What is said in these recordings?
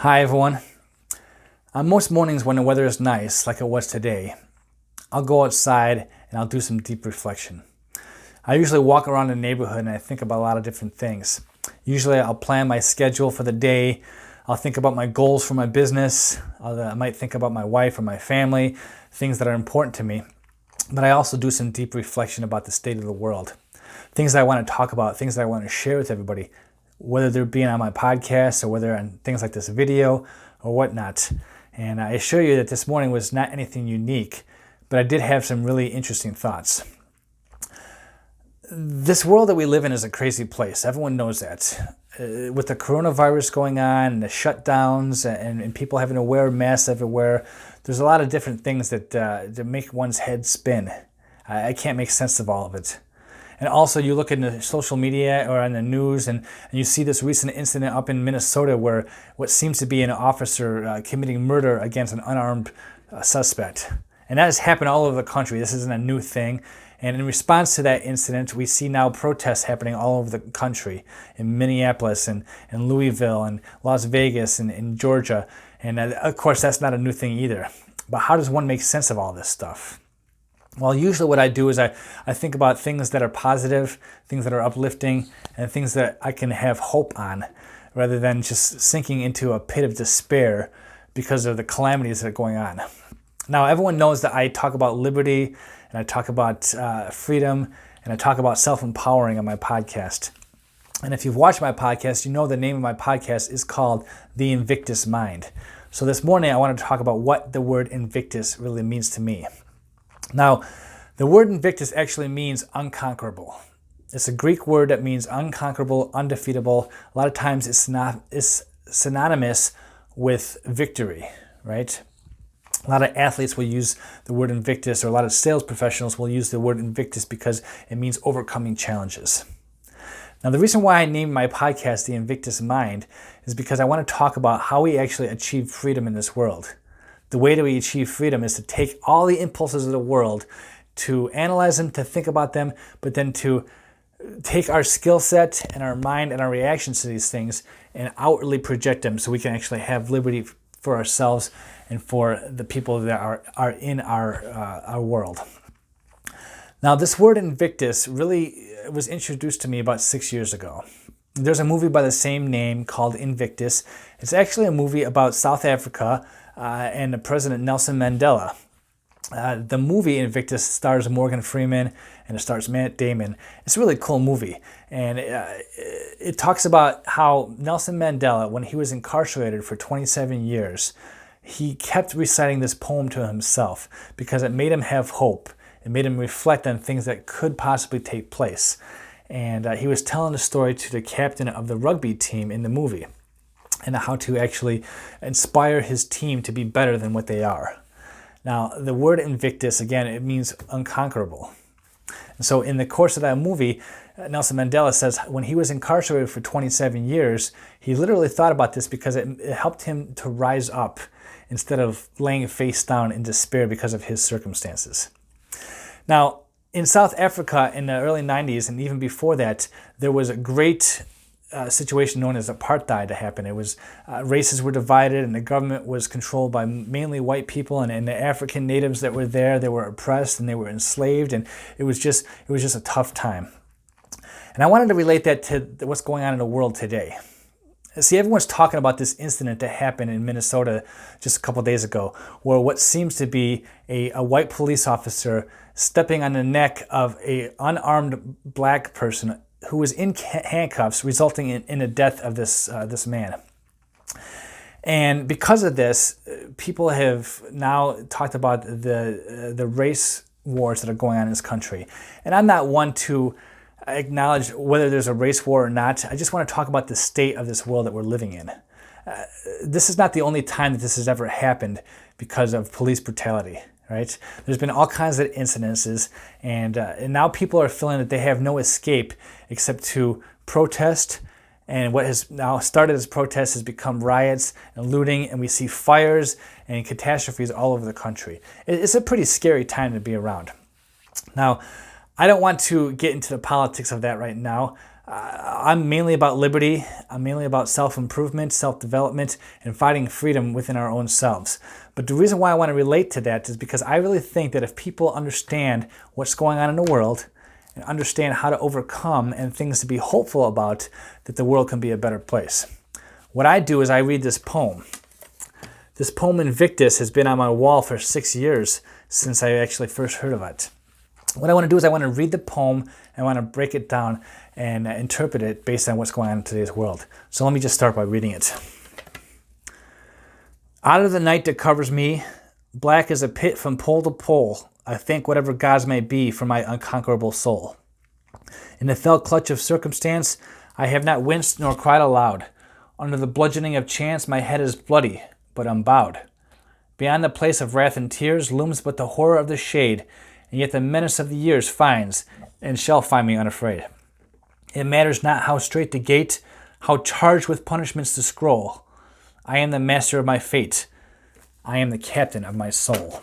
Hi everyone. On most mornings when the weather is nice, like it was today, I'll go outside and I'll do some deep reflection. I usually walk around the neighborhood and I think about a lot of different things. Usually I'll plan my schedule for the day. I'll think about my goals for my business. I might think about my wife or my family, things that are important to me. But I also do some deep reflection about the state of the world. Things that I want to talk about, things that I want to share with everybody, whether they're being on my podcast or whether on things like this video or whatnot. And I assure you that this morning was not anything unique, but I did have some really interesting thoughts. This world that we live in is a crazy place. Everyone knows that. With the coronavirus going on and the shutdowns and people having to wear masks everywhere, there's a lot of different things that make one's head spin. I can't make sense of all of it. And also you look into social media or on the news and you see this recent incident up in Minnesota where what seems to be an officer committing murder against an unarmed suspect. And that has happened all over the country. This isn't a new thing. And in response to that incident, we see now protests happening all over the country, in Minneapolis and Louisville and Las Vegas and in Georgia. And of course, that's not a new thing either. But how does one make sense of all this stuff? Well, usually what I do is I think about things that are positive, things that are uplifting, and things that I can have hope on, rather than just sinking into a pit of despair because of the calamities that are going on. Now, everyone knows that I talk about liberty, and I talk about freedom, and I talk about self-empowering on my podcast. And if you've watched my podcast, you know the name of my podcast is called The Invictus Mind. So this morning I want to talk about what the word Invictus really means to me. Now, the word Invictus actually means unconquerable. It's a Greek word that means unconquerable, undefeatable. A lot of times it's synonymous with victory, right? A lot of athletes will use the word Invictus, or a lot of sales professionals will use the word Invictus because it means overcoming challenges. Now, the reason why I named my podcast The Invictus Mind is because I want to talk about how we actually achieve freedom in this world. The way that we achieve freedom is to take all the impulses of the world, to analyze them, to think about them, but then to take our skill set and our mind and our reactions to these things and outwardly project them so we can actually have liberty for ourselves and for the people that are in our world. Now, this word Invictus really was introduced to me about 6 years ago. There's a movie by the same name called Invictus. It's actually a movie about South Africa and the President Nelson Mandela. The movie Invictus stars Morgan Freeman and it stars Matt Damon. It's a really cool movie. And it talks about how Nelson Mandela, when he was incarcerated for 27 years, he kept reciting this poem to himself because it made him have hope. It made him reflect on things that could possibly take place. And he was telling the story to the captain of the rugby team in the movie and how to actually inspire his team to be better than what they are. Now, the word Invictus, again, it means unconquerable. And so in the course of that movie, Nelson Mandela says when he was incarcerated for 27 years, he literally thought about this because it helped him to rise up instead of laying face down in despair because of his circumstances. Now, in South Africa in the early 90s and even before that, there was a great situation known as apartheid to happen. It was races were divided and the government was controlled by mainly white people, and the African natives that were there, they were oppressed and they were enslaved, and it was just a tough time. And I wanted to relate that to what's going on in the world today. See, everyone's talking about this incident that happened in Minnesota just a couple days ago, where what seems to be a white police officer stepping on the neck of an unarmed black person who was in handcuffs, resulting in the death of this man. And because of this, people have now talked about the race wars that are going on in this country. And I'm not one to acknowledge whether there's a race war or not. I just want to talk about the state of this world that we're living in. This is not the only time that this has ever happened because of police brutality. Right? There's been all kinds of incidences, and now people are feeling that they have no escape except to protest. And what has now started as protests has become riots and looting, and we see fires and catastrophes all over the country. It's a pretty scary time to be around. Now, I don't want to get into the politics of that right now. I'm mainly about liberty. I'm mainly about self-improvement, self-development, and finding freedom within our own selves. But the reason why I want to relate to that is because I really think that if people understand what's going on in the world and understand how to overcome and things to be hopeful about, that the world can be a better place. What I do is I read this poem. This poem, Invictus, has been on my wall for 6 years since I actually first heard of it. What I want to do is I want to read the poem and I want to break it down and interpret it based on what's going on in today's world. So let me just start by reading it. Out of the night that covers me, black as a pit from pole to pole, I thank whatever gods may be for my unconquerable soul. In the fell clutch of circumstance, I have not winced nor cried aloud. Under the bludgeoning of chance, my head is bloody, but unbowed. Beyond the place of wrath and tears looms but the horror of the shade, and yet the menace of the years finds and shall find me unafraid. It matters not how straight the gate, how charged with punishments the scroll. I am the master of my fate. I am the captain of my soul.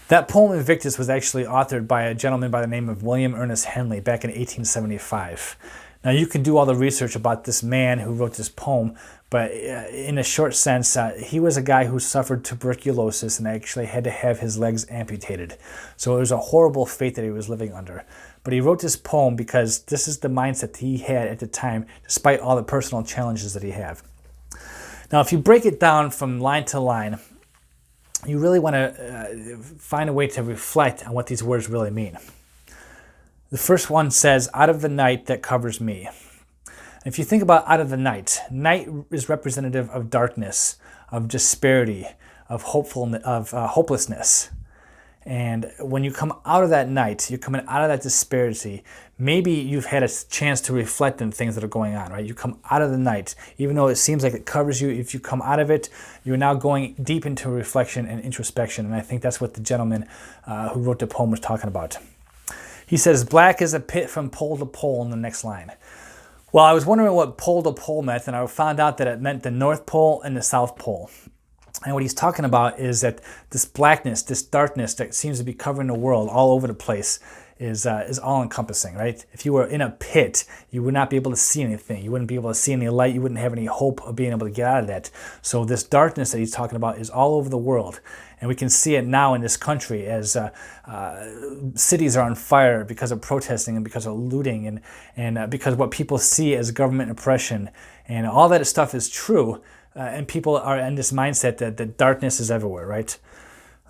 That poem, Invictus, was actually authored by a gentleman by the name of William Ernest Henley back in 1875. Now, you can do all the research about this man who wrote this poem, but in a short sense, he was a guy who suffered tuberculosis and actually had to have his legs amputated. So it was a horrible fate that he was living under. But he wrote this poem because this is the mindset that he had at the time, despite all the personal challenges that he had. Now, if you break it down from line to line, you really want to find a way to reflect on what these words really mean. The first one says, out of the night that covers me. If you think about out of the night, night is representative of darkness, of disparity, of hopelessness. And when you come out of that night, you're coming out of that disparity. Maybe you've had a chance to reflect on things that are going on, right? You come out of the night, even though it seems like it covers you. If you come out of it, you're now going deep into reflection and introspection. And I think that's what the gentleman who wrote the poem was talking about. He says, black as a pit from pole to pole in the next line. Well, I was wondering what pole to pole meant, and I found out that it meant the North Pole and the South Pole. And what he's talking about is that this blackness, this darkness that seems to be covering the world all over the place is all-encompassing, right? If you were in a pit, you would not be able to see anything. You wouldn't be able to see any light. You wouldn't have any hope of being able to get out of that. So this darkness that he's talking about is all over the world. And we can see it now in this country as cities are on fire because of protesting and because of looting and because what people see as government oppression. And all that stuff is true. And people are in this mindset that darkness is everywhere, right?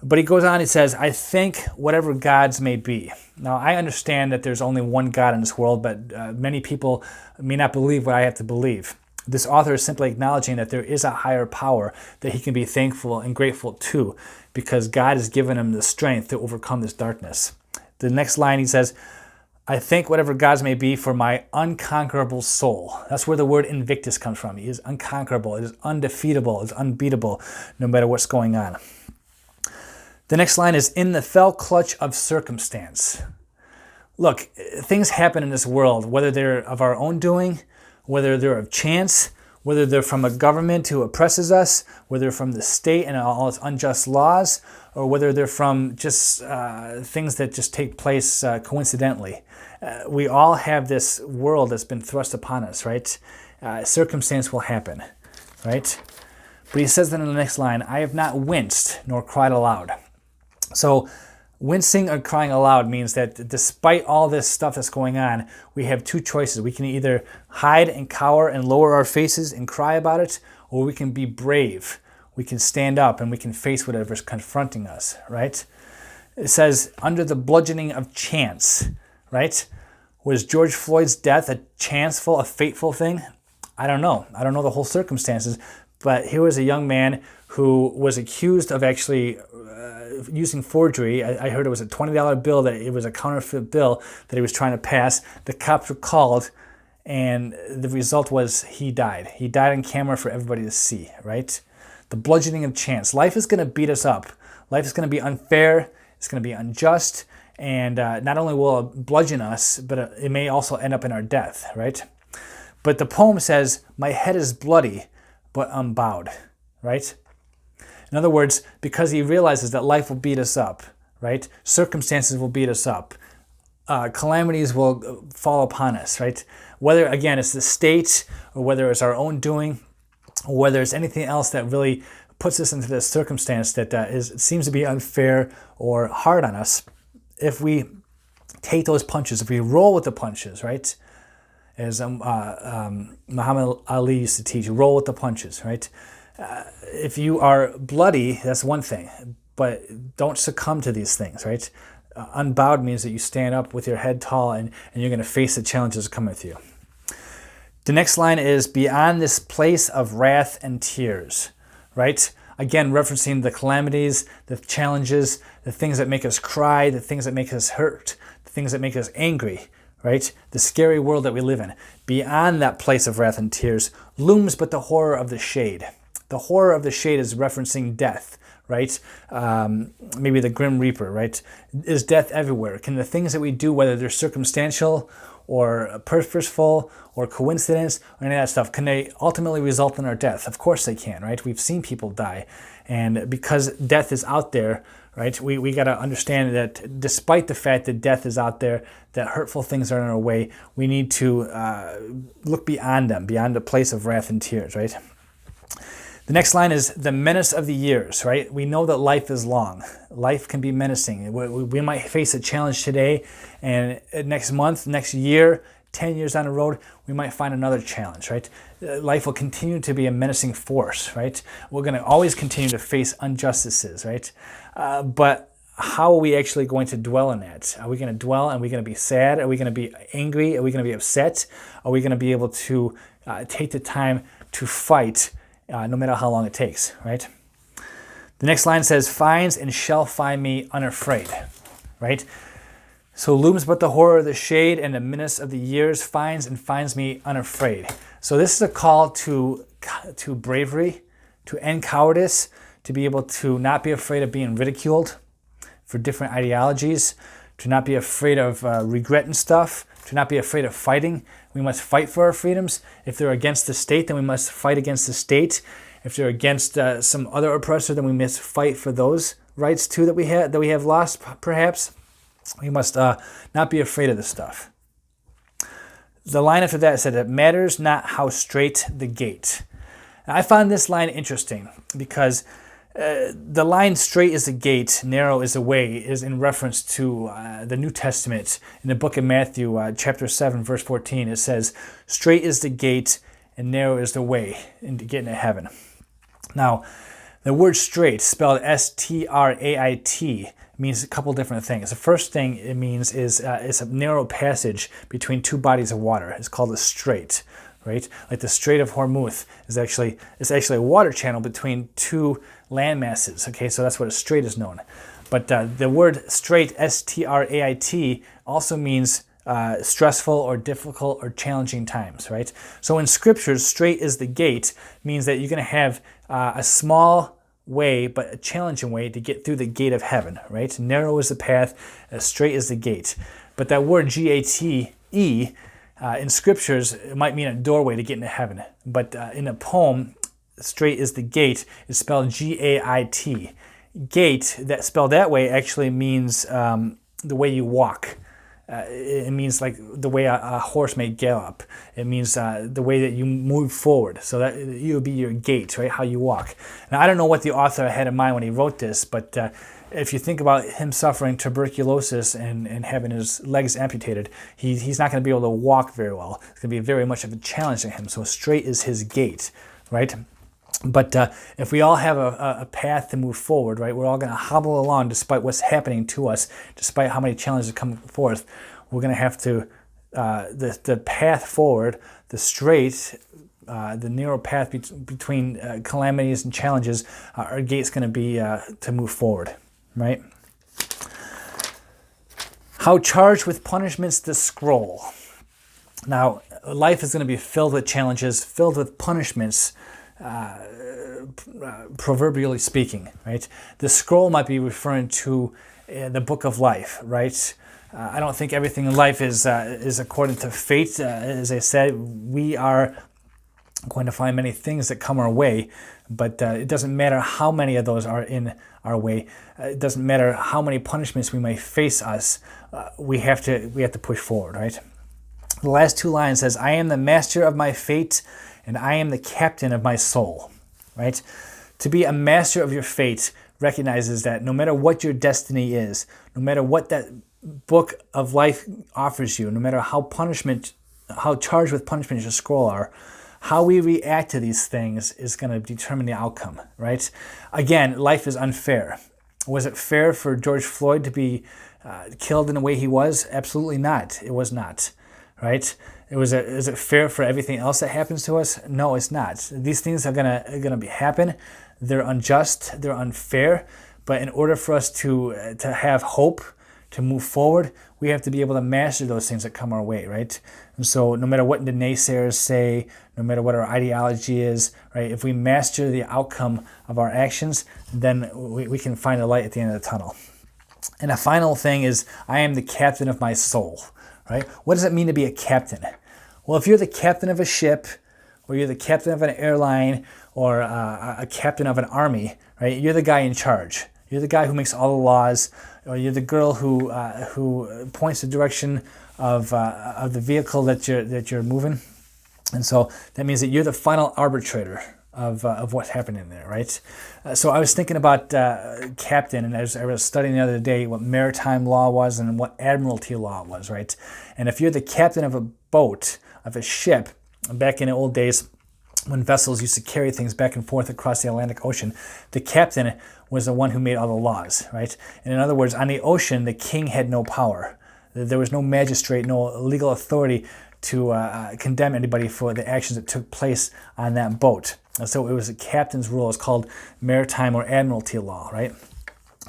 But he goes on, he says, I think whatever gods may be. Now, I understand that there's only one God in this world, but many people may not believe what I have to believe. This author is simply acknowledging that there is a higher power that he can be thankful and grateful to because God has given him the strength to overcome this darkness. The next line, he says, I thank whatever gods may be for my unconquerable soul. That's where the word Invictus comes from. He is unconquerable. It is undefeatable. It is unbeatable no matter what's going on. The next line is, in the fell clutch of circumstance. Look, things happen in this world, whether they're of our own doing, whether they're of chance, whether they're from a government who oppresses us, whether they're from the state and all its unjust laws, or whether they're from just things that just take place coincidentally. We all have this world that's been thrust upon us, right? Circumstance will happen, right? But he says then in the next line, I have not winced nor cried aloud. So wincing or crying aloud means that despite all this stuff that's going on, we have two choices. We can either hide and cower and lower our faces and cry about it, or we can be brave. We can stand up and we can face whatever's confronting us, right? It says, under the bludgeoning of chance, right? Was George Floyd's death a chanceful, a fateful thing? I don't know. I don't know the whole circumstances, but here was a young man who was accused of actually using forgery. I heard it was a $20 bill, that it was a counterfeit bill that he was trying to pass. The cops were called, and the result was he died. He died on camera for everybody to see, right? The bludgeoning of chance. Life is going to beat us up. Life is going to be unfair. It's going to be unjust. And not only will it bludgeon us, but it may also end up in our death, right? But the poem says, my head is bloody, but unbowed, right? In other words, because he realizes that life will beat us up, right? Circumstances will beat us up. calamities will fall upon us, right? Whether, again, it's the state or whether it's our own doing, or whether it's anything else that really puts us into this circumstance that seems to be unfair or hard on us. If we take those punches, if we roll with the punches, right? As Muhammad Ali used to teach, roll with the punches, right? If you are bloody, that's one thing, but don't succumb to these things, right? Unbowed means that you stand up with your head tall and you're going to face the challenges that come with you. The next line is beyond this place of wrath and tears, right? Again, referencing the calamities, the challenges, the things that make us cry, the things that make us hurt, the things that make us angry, right? The scary world that we live in. Beyond that place of wrath and tears looms but the horror of the shade. The horror of the shade is referencing death, right? Maybe the Grim Reaper, right? Is death everywhere? Can the things that we do, whether they're circumstantial or purposeful or coincidence or any of that stuff, can they ultimately result in our death? Of course they can, right? We've seen people die. And because death is out there, right, we got to understand that despite the fact that death is out there, that hurtful things are in our way, we need to look beyond them, beyond the place of wrath and tears, right? The next line is the menace of the years, right? We know that life is long. Life can be menacing. We might face a challenge today, and next month, next year, 10 years down the road, we might find another challenge, right? Life will continue to be a menacing force, right? We're going to always continue to face injustices, right? But how are we actually going to dwell in that? Are we going to dwell? Are we going to be sad? Are we going to be angry? Are we going to be upset? Are we going to be able to take the time to fight no matter how long it takes, right? The next line says, finds and shall find me unafraid, right? So looms but the horror of the shade and the menace of the years finds and finds me unafraid. So this is a call to bravery, to end cowardice, to be able to not be afraid of being ridiculed for different ideologies, to not be afraid of regretting stuff, to not be afraid of fighting. We must fight for our freedoms. If they're against the state, then we must fight against the state. If they're against some other oppressor, then we must fight for those rights too that we have lost, perhaps. We must not be afraid of this stuff. The line after that said, it matters not how straight the gate. Now, I found this line interesting because the line straight is the gate, narrow is the way is in reference to the New Testament. In the book of Matthew, chapter 7, verse 14, it says, straight is the gate and narrow is the way into getting to heaven. Now, the word straight, spelled S-T-R-A-I-T, means a couple different things. The first thing it means is it's a narrow passage between two bodies of water. It's called a strait, right? Like the Strait of Hormuz is actually a water channel between two land masses. Okay, so that's what a strait is known. But the word strait, S-T-R-A-I-T, also means stressful or difficult or challenging times, right? So in scriptures, straight is the gate means that you're going to have a small way, but a challenging way to get through the gate of heaven, right? Narrow is the path, straight is the gate. But that word G-A-T-E in scriptures, it might mean a doorway to get into heaven. But in a poem, straight is the gate, is spelled G-A-I-T. Gate, that spelled that way, actually means the way you walk. It means like the way a horse may gallop. It means the way that you move forward. So that it would be your gait, right? How you walk. Now, I don't know what the author had in mind when he wrote this, but if you think about him suffering tuberculosis and having his legs amputated, he's not going to be able to walk very well. It's going to be very much of a challenge to him. So straight is his gait, right? But if we all have a path to move forward, right, we're all going to hobble along despite what's happening to us, despite how many challenges come forth. We're going to have to, the path forward, the straight, the narrow path between calamities and challenges, our gate's going to be to move forward, right? How charged with punishments the scroll. Now, life is going to be filled with challenges, filled with punishments, proverbially speaking, right? The scroll might be referring to the book of life, right? I don't think everything in life is according to fate. As I said, we are going to find many things that come our way, but it doesn't matter how many of those are in our way. It doesn't matter how many punishments we may face us. We have to push forward, right? The last two lines says, "I am the master of my fate, and I am the captain of my soul." Right? To be a master of your fate recognizes that no matter what your destiny is, no matter what that book of life offers you, no matter how charged with punishment your scroll are, how we react to these things is going to determine the outcome, right? Again, life is unfair. Was it fair for George Floyd to be killed in the way he was? Absolutely not. It was not, right? Is it fair for everything else that happens to us? No, it's not. These things are gonna happen. They're unjust. They're unfair. But in order for us to have hope, to move forward, we have to be able to master those things that come our way, right? And so no matter what the naysayers say, no matter what our ideology is, right, if we master the outcome of our actions, then we can find the light at the end of the tunnel. And a final thing is, I am the captain of my soul, right? What does it mean to be a captain? Well, if you're the captain of a ship, or you're the captain of an airline, or a captain of an army, right? You're the guy in charge. You're the guy who makes all the laws, or you're the girl who points the direction of the vehicle that you're moving. And so that means that you're the final arbitrator of what's happening there, right? So I was thinking about captain, and I was studying the other day what maritime law was and what admiralty law was, right? And if you're the captain of a boat, of a ship, back in the old days when vessels used to carry things back and forth across the Atlantic Ocean, the captain was the one who made all the laws, right? And in other words, on the ocean, the king had no power. There was no magistrate, no legal authority to condemn anybody for the actions that took place on that boat. And so it was a captain's rule. It's called maritime or admiralty law, right?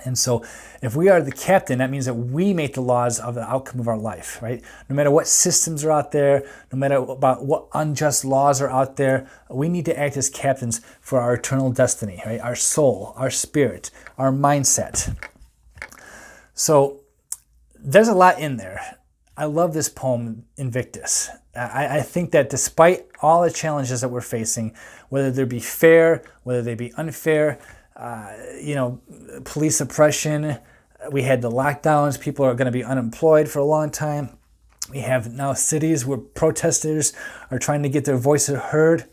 And so if we are the captain, that means that we make the laws of the outcome of our life, right? No matter what systems are out there, no matter about what unjust laws are out there, we need to act as captains for our eternal destiny, right? Our soul, our spirit, our mindset. So there's a lot in there. I love this poem, Invictus. I think that despite all the challenges that we're facing, whether they be fair, whether they be unfair, police oppression, we had the lockdowns, people are going to be unemployed for a long time. We have now cities where protesters are trying to get their voices heard.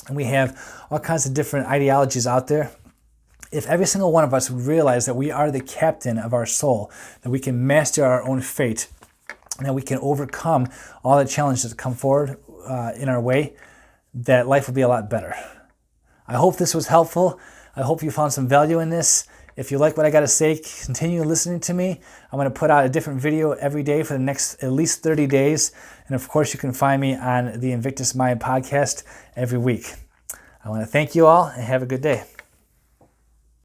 And we have all kinds of different ideologies out there. If every single one of us would realize that we are the captain of our soul, that we can master our own fate, and that we can overcome all the challenges that come forward in our way, that life will be a lot better. I hope this was helpful. I hope you found some value in this. If you like what I got to say, continue listening to me. I'm going to put out a different video every day for the next at least 30 days. And of course, you can find me on the Invictus Mind podcast every week. I want to thank you all and have a good day.